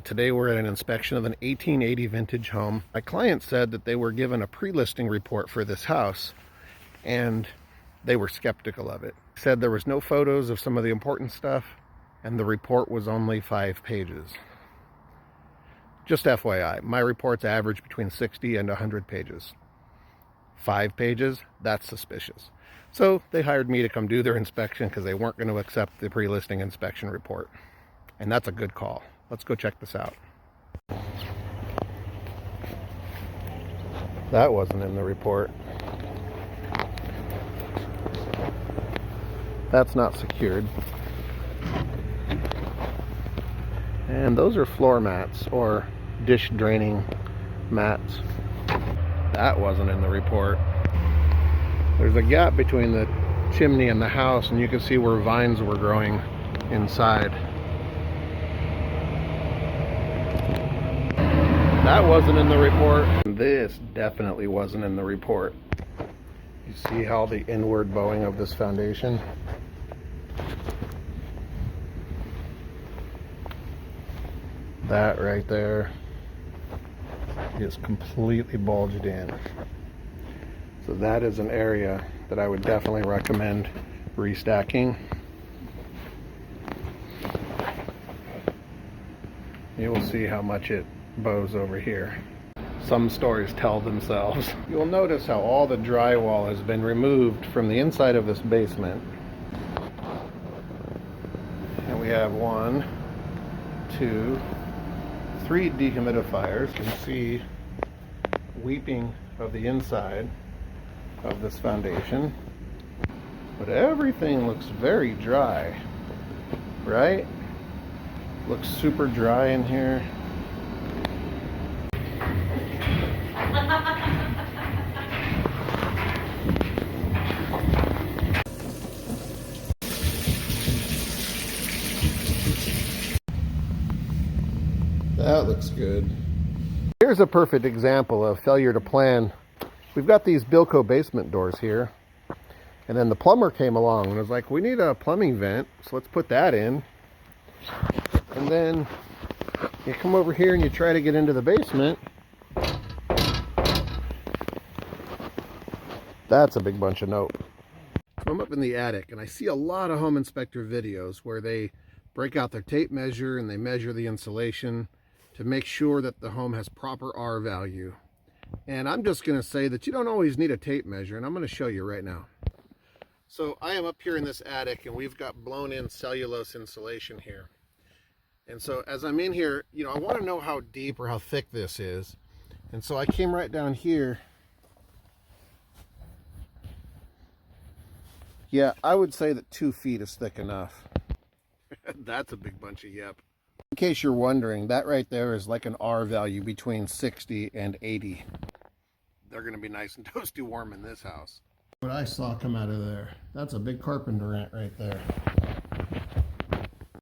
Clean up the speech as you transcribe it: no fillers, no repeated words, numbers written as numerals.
Today we're at an inspection of an 1880 vintage home. My client said that they were given a pre-listing report for this house and they were skeptical of it. Said there was no photos of some of the important stuff and the report was only 5 pages. Just FYI, my reports average between 60 and 100 pages. 5 pages, that's suspicious. So they hired me to come do their inspection because they weren't going to accept the pre-listing inspection report. And that's a good call. Let's go check this out. That wasn't in the report. That's not secured. And those are floor mats or dish draining mats. That wasn't in the report. There's a gap between the chimney and the house, and you can see where vines were growing inside. That wasn't in the report. This definitely wasn't in the report. You see how the inward bowing of this foundation? That right there is completely bulged in. So that is an area that I would definitely recommend restacking. You will see how much it bows over here. Some stories tell themselves. You'll notice how all the drywall has been removed from the inside of this basement. And we have 1, 2, 3 dehumidifiers. You can see weeping of the inside of this foundation. But everything looks very dry, right? Looks super dry in here. That looks good. Here's a perfect example of failure to plan. We've got these Bilco basement doors here, and then the plumber came along and was like, we need a plumbing vent, so let's put that in. And then you come over here and you try to get into the basement. That's a big bunch of nope. So I'm up in the attic and I see a lot of home inspector videos where they break out their tape measure and they measure the insulation to make sure that the home has proper R value. And I'm just going to say that you don't always need a tape measure, and I'm going to show you right now. So I am up here in this attic and we've got blown in cellulose insulation here. And so as I'm in here, you know, I want to know how deep or how thick this is. And so I came right down here. Yeah, I would say that 2 feet is thick enough. That's a big bunch of yep. In case you're wondering, that right there is like an R value between 60 and 80. They're going to be nice and toasty warm in this house. What I saw come out of there, that's a big carpenter ant right there.